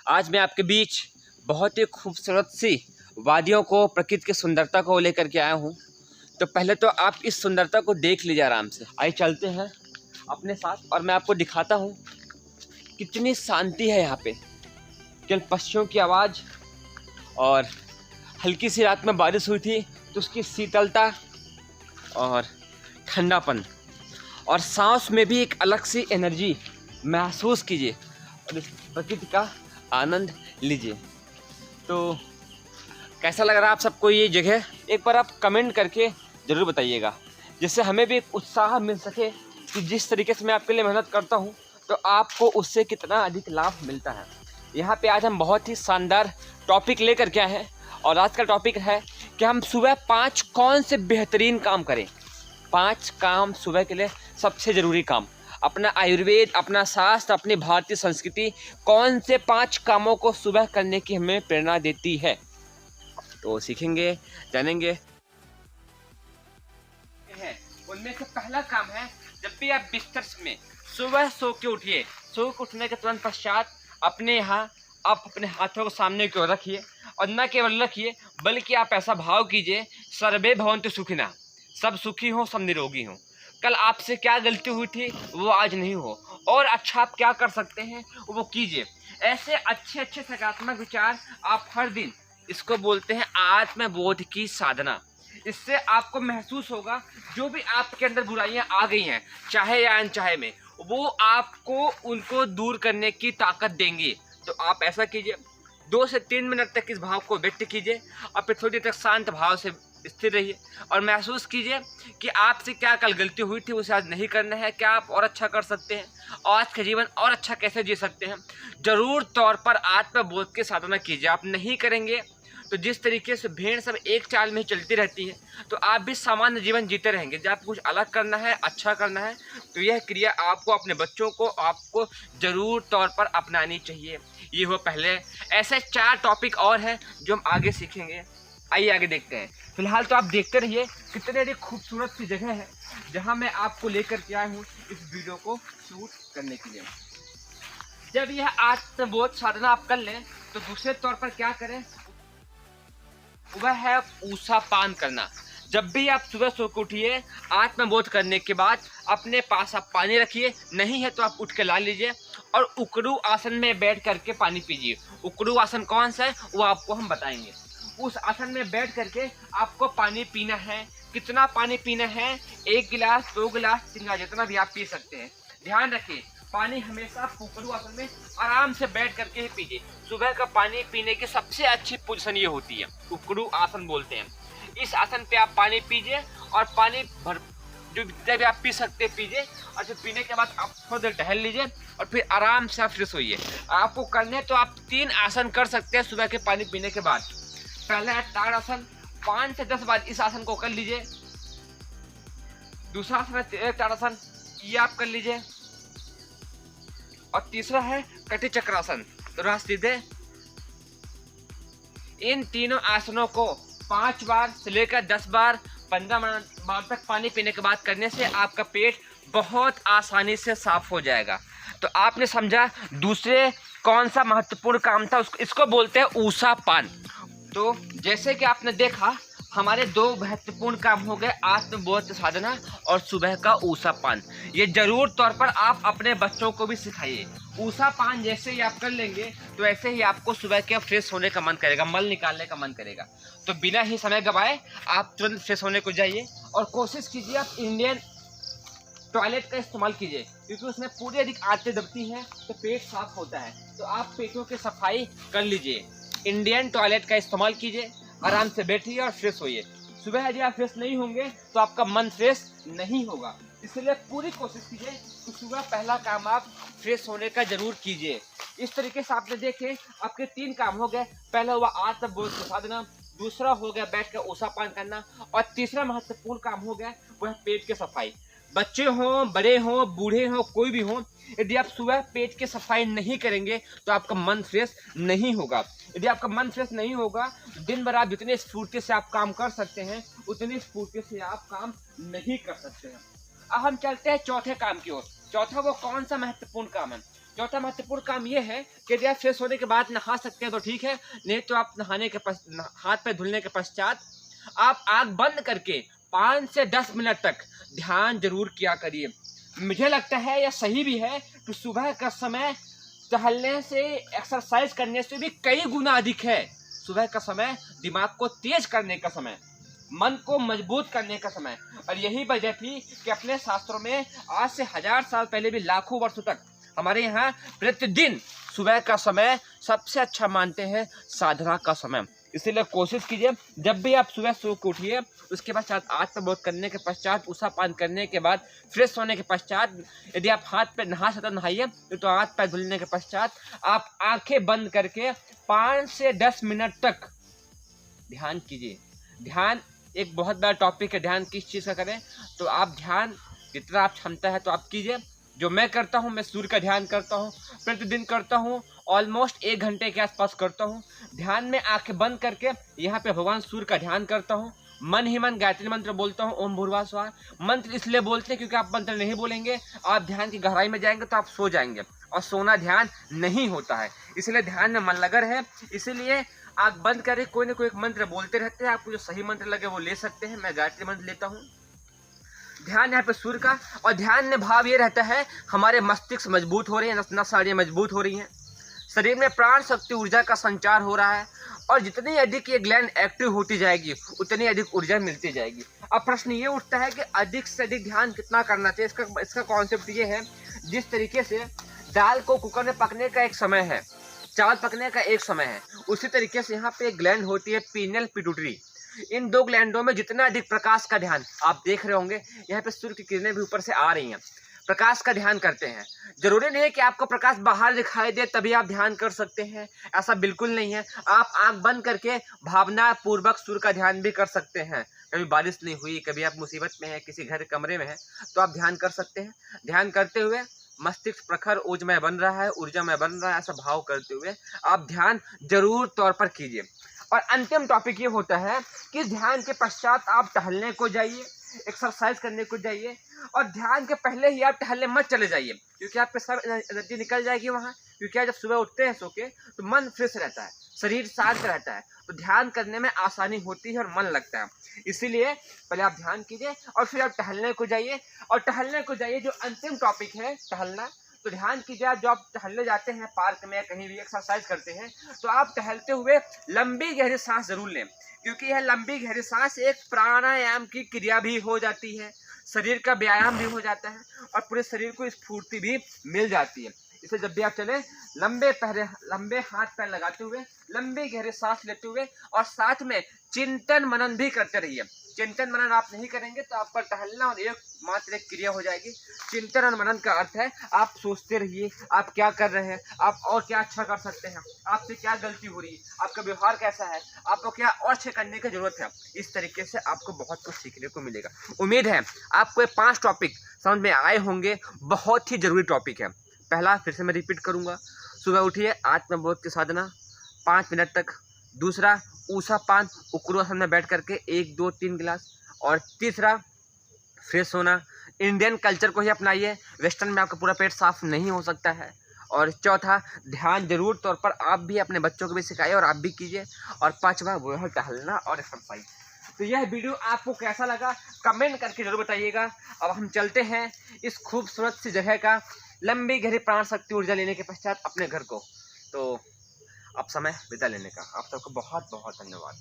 आज मैं आपके बीच बहुत ही खूबसूरत सी वादियों को, प्रकृति की सुंदरता को लेकर के आया हूँ। तो पहले तो आप इस सुंदरता को देख लीजिए आराम से। आइए चलते हैं अपने साथ और मैं आपको दिखाता हूँ कितनी शांति है यहाँ पे। केवल पक्षियों की आवाज़ और हल्की सी रात में बारिश हुई थी तो उसकी शीतलता और ठंडापन और सांस में भी एक अलग सी एनर्जी महसूस कीजिए और इस प्रकृति का आनंद लीजिए। तो कैसा लग रहा है आप सबको ये जगह? एक बार आप कमेंट करके ज़रूर बताइएगा, जिससे हमें भी एक उत्साह मिल सके कि जिस तरीके से मैं आपके लिए मेहनत करता हूँ तो आपको उससे कितना अधिक लाभ मिलता है। यहाँ पे आज हम बहुत ही शानदार टॉपिक लेकर के आए हैं और आज का टॉपिक है कि हम सुबह 5 कौन से बेहतरीन काम करें। 5 काम सुबह के लिए सबसे ज़रूरी काम। अपना आयुर्वेद, अपना शास्त्र, अपनी भारतीय संस्कृति कौन से 5 कामों को सुबह करने की हमें प्रेरणा देती है, तो सीखेंगे, जानेंगे। उनमें से पहला काम है, जब भी आप बिस्तर में सुबह सो के उठिए, सो के उठने के तुरंत पश्चात अपने यहाँ आप अपने हाथों को सामने की ओर रखिए और न केवल रखिए बल्कि आप ऐसा भाव कीजिए, सर्वे भवन्तु सुखिनः, सब सुखी हो, सब निरोगी हो। कल आपसे क्या गलती हुई थी वो आज नहीं हो, और अच्छा आप क्या कर सकते हैं वो कीजिए। ऐसे अच्छे अच्छे सकारात्मक विचार आप हर दिन, इसको बोलते हैं आत्मबोध की साधना। इससे आपको महसूस होगा जो भी आपके अंदर बुराइयां आ गई हैं, चाहे या अनचाहे में, वो आपको उनको दूर करने की ताकत देंगी। तो आप ऐसा कीजिए, 2 से 3 मिनट तक इस भाव को व्यक्त कीजिए और फिर थोड़ी देर तक शांत भाव से स्थिर रहिए और महसूस कीजिए कि आपसे क्या कल गलती हुई थी उसे आज नहीं करना है, क्या आप और अच्छा कर सकते हैं, आज का जीवन और अच्छा कैसे जी सकते हैं। जरूर तौर पर आत्मबोध की साधना कीजिए। आप नहीं करेंगे तो जिस तरीके से भेड़ सब एक चाल में ही चलती रहती है तो आप भी सामान्य जीवन जीते रहेंगे। जब आपको कुछ अलग करना है, अच्छा करना है, तो यह क्रिया आपको, अपने बच्चों को आपको जरूर तौर पर अपनानी चाहिए। ये हो पहले। ऐसे 4 टॉपिक और हैं जो हम आगे सीखेंगे। आइए आगे देखते हैं। फिलहाल तो आप देखते रहिए कितने खूबसूरत सी जगह है जहां मैं आपको लेकर के आया हूँ इस वीडियो को शूट करने के लिए। जब यह आत्मबोध साधना आप कर लें तो दूसरे तौर पर क्या करें, वह है ऊषा पान करना। जब भी आप सुबह सो के उठिए, आत्मबोध करने के बाद अपने पास आप पानी रखिए, नहीं है तो आप उठ के ला लीजिए और उकड़ू आसन में बैठ करके पानी पीजिए। उकड़ू आसन कौन सा है वो आपको हम बताएंगे। उस आसन में बैठ करके आपको पानी पीना है। कितना पानी पीना है? 1 गिलास, 2 गिलास, 3 गिलास, जितना भी आप पी सकते हैं। ध्यान रखिए, पानी हमेशा उकड़ू आसन में आराम से बैठ करके ही पीजिए। सुबह का पानी पीने की सबसे अच्छी पोजीशन ये होती है, उकड़ू आसन बोलते हैं। इस आसन पे आप पानी पीजिए और पानी भर जो जितना भी आप पी सकते हैं पीजिए और फिर पीने के बाद आप थोड़ी देर टहल लीजिए और फिर आराम से आप फ्रेश होइए। आपको करने तो आप 3 आसन कर सकते हैं सुबह के पानी पीने के बाद। पहला है ताड़ासन, 5 से 10 बार इस आसन को कर लीजिए। दूसरा आसन है ताड़ासन, ये आप कर लीजिए। और तीसरा है कटी चक्रासन, तो राह सीधे। इन तीनों आसनों को 5 बार से लेकर 10 बार 15 बार तक पानी पीने के बाद करने से आपका पेट बहुत आसानी से साफ हो जाएगा। तो आपने समझा दूसरे कौन सा महत्वपूर्ण काम था, इसको बोलते हैं ऊषा पान। तो जैसे कि आपने देखा, हमारे 2 महत्वपूर्ण काम हो गए, आत्मबोध साधना और सुबह का ऊषा पान। ये जरूर तौर पर आप अपने बच्चों को भी सिखाइए। ऊषा पान जैसे ही आप कर लेंगे तो ऐसे ही आपको सुबह के फ्रेश होने का मन करेगा, मल निकालने का मन करेगा। तो बिना ही समय गवाए आप तुरंत फ्रेश होने को जाइए और कोशिश कीजिए आप इंडियन टॉयलेट का इस्तेमाल कीजिए, क्योंकि उसमें पूरी अधिक आंतें दबती हैं तो पेट साफ होता है। तो आप पेटों की सफाई कर लीजिए, इंडियन टॉयलेट का इस्तेमाल कीजिए, आराम से बैठिए और फ्रेश होइए। सुबह यदि आप फ्रेश नहीं होंगे तो आपका मन फ्रेश नहीं होगा, इसलिए पूरी कोशिश कीजिए कि सुबह पहला काम आप फ्रेश होने का जरूर कीजिए। इस तरीके से आपने देखे आपके 3 काम हो गए। पहला हुआ आत्मबोध को साधना, दूसरा हो गया बैठ कर ऊषा पान करना, और तीसरा महत्वपूर्ण काम हो गया वह है पेट की सफाई। बच्चे हों, बड़े हों, बूढ़े हों, कोई भी हो, यदि आप सुबह पेट की सफाई नहीं करेंगे तो आपका मन फ्रेश नहीं होगा। यदि आपका मन फ्रेश नहीं होगा तो दिन भर आप जितने स्फूर्ति से आप काम कर सकते हैं उतनी स्फूर्ति से आप काम नहीं कर सकते हैं। अब हम चलते हैं चौथे काम की ओर। चौथा वो कौन सा महत्वपूर्ण काम है? चौथा महत्वपूर्ण काम ये है कि यदि आप फ्रेश होने के बाद नहा सकते हैं तो ठीक है, नहीं तो आप नहाने के हाथ पैर धुलने के पश्चात आप आँख बंद करके 5 से 10 मिनट तक ध्यान जरूर किया करिए। मुझे लगता है यह सही भी है कि सुबह का समय टहलने से, एक्सरसाइज करने से भी कई गुना अधिक है। सुबह का समय दिमाग को तेज करने का समय, मन को मजबूत करने का समय, और यही वजह थी कि अपने शास्त्रों में आज से 1000 साल पहले भी, लाखों वर्षों तक हमारे यहाँ प्रतिदिन सुबह का समय सबसे अच्छा मानते हैं साधना का समय। इसीलिए कोशिश कीजिए जब भी आप सुबह सो के उठिए, उसके बाद आत्मबोध करने के पश्चात, उषा पान करने के बाद, फ्रेश होने के पश्चात यदि आप हाथ पे नहा सकते नहाइए, तो हाथ पैर धुलने के पश्चात आप आंखें बंद करके 5 से 10 मिनट तक ध्यान कीजिए। ध्यान एक बहुत बड़ा टॉपिक है। ध्यान किस चीज़ का करें, तो आप ध्यान जितना आप क्षमता है तो आप कीजिए। जो मैं करता हूँ, मैं सूर्य का ध्यान करता हूँ, प्रतिदिन करता हूँ, ऑलमोस्ट 1 घंटे के आसपास करता हूँ। ध्यान में आंखें बंद करके यहाँ पे भगवान सूर्य का ध्यान करता हूँ, मन ही मन गायत्री मंत्र बोलता हूँ, ओम भूर्भुवः स्वः। मंत्र इसलिए बोलते हैं क्योंकि आप मंत्र नहीं बोलेंगे, आप ध्यान की गहराई में जाएंगे तो आप सो जाएंगे, और सोना ध्यान नहीं होता है। इसलिए ध्यान में मन लगा रहे, इसीलिए आँख बंद करके कोई ना कोई एक मंत्र बोलते रहते हैं। आपको जो सही मंत्र लगे वो ले सकते हैं। मैं गायत्री मंत्र लेता हूँ। ध्यान यहाँ पे सूर्य का, और ध्यान में भाव ये रहता है हमारे मस्तिष्क मजबूत हो रहे हैं, नसाड़ियाँ मजबूत हो रही हैं, शरीर में प्राण शक्ति ऊर्जा का संचार हो रहा है, और जितनी अधिक ये ग्लैंड एक्टिव होती जाएगी उतनी अधिक ऊर्जा मिलती जाएगी। अब प्रश्न ये उठता है कि अधिक से अधिक ध्यान कितना करना चाहिए। इसका कॉन्सेप्ट ये है, जिस तरीके से दाल को कुकर में पकने का एक समय है, चावल पकने का एक समय है, उसी तरीके से यहाँ पे एक ग्लैंड होती है पीनियल पिट्यूटरी। इन 2 ग्लैंडों में जितना अधिक प्रकाश का ध्यान, आप देख रहे होंगे यहाँ पे सूर्य की किरणें भी ऊपर से आ रही हैं, प्रकाश का ध्यान करते हैं। जरूरी नहीं है कि आपको प्रकाश बाहर दिखाई दे तभी आप ध्यान कर सकते हैं, ऐसा बिल्कुल नहीं है। आप आंख बंद करके भावना पूर्वक सूर्य का ध्यान भी कर सकते हैं। कभी बारिश नहीं हुई, कभी आप मुसीबत में हैं, किसी घर कमरे में हैं, तो आप ध्यान कर सकते हैं। ध्यान करते हुए मस्तिष्क प्रखर ऊर्जामय बन रहा है, ऊर्जामय बन रहा है, ऐसा भाव करते हुए आप ध्यान जरूर तौर पर कीजिए। और अंतिम टॉपिक ये होता है कि ध्यान के पश्चात आप टहलने को जाइए, एक्सरसाइज करने को जाइए, और ध्यान के पहले ही आप टहलने मत चले जाइए, क्योंकि आपके सब एनर्जी निकल जाएगी वहाँ। क्योंकि जब सुबह उठते हैं सो के, तो मन फ्रेश रहता है, शरीर शांत रहता है, तो ध्यान करने में आसानी होती है और मन लगता है। इसीलिए पहले आप ध्यान कीजिए और फिर आप टहलने को जाइए। और टहलने को जाइए, जो अंतिम टॉपिक है टहलना, तो ध्यान कीजिए आप जब टहलने जाते हैं पार्क में, कहीं भी एक्सरसाइज करते हैं, तो आप टहलते हुए लंबी गहरी सांस जरूर लें, क्योंकि यह लंबी गहरी सांस एक प्राणायाम की क्रिया भी हो जाती है, शरीर का व्यायाम भी हो जाता है, और पूरे शरीर को स्फूर्ति भी मिल जाती है। इसे जब भी आप चले, लंबे हाथ पैर लगाते हुए, लंबी गहरी सांस लेते हुए, और साथ में चिंतन मनन भी करते रहिए। चिंतन मनन आप नहीं करेंगे तो आपका टहलना और एकमात्र एक क्रिया हो जाएगी। चिंतन और मनन का अर्थ है आप सोचते रहिए आप क्या कर रहे हैं, आप और क्या अच्छा कर सकते हैं, आपसे क्या गलती हो रही है, आपका व्यवहार कैसा है, आपको क्या और अच्छे करने की जरूरत है। इस तरीके से आपको बहुत कुछ सीखने को मिलेगा। उम्मीद है आपको ये 5 टॉपिक समझ में आए होंगे। बहुत ही जरूरी टॉपिक है। पहला फिर से मैं रिपीट करूँगा, सुबह उठिए, आत्मबोध की साधना 5 मिनट तक। दूसरा, ऊषा पान उक्रोसन में बैठ करके 1, 2, 3 गिलास। और तीसरा, फ्रेश होना। इंडियन कल्चर को ही अपनाइए, वेस्टर्न में आपका पूरा पेट साफ नहीं हो सकता है। और चौथा, ध्यान जरूर तौर पर आप भी अपने बच्चों को भी सिखाइए और आप भी कीजिए। और 5वां वो है टहलना और एक्सरसाइज। तो यह वीडियो आपको कैसा लगा कमेंट करके जरूर बताइएगा। अब हम चलते हैं इस खूबसूरत सी जगह का लंबी गहरी प्राण शक्ति ऊर्जा लेने के पश्चात अपने घर को। तो अब समय विदा लेने का। आप सबको बहुत बहुत धन्यवाद।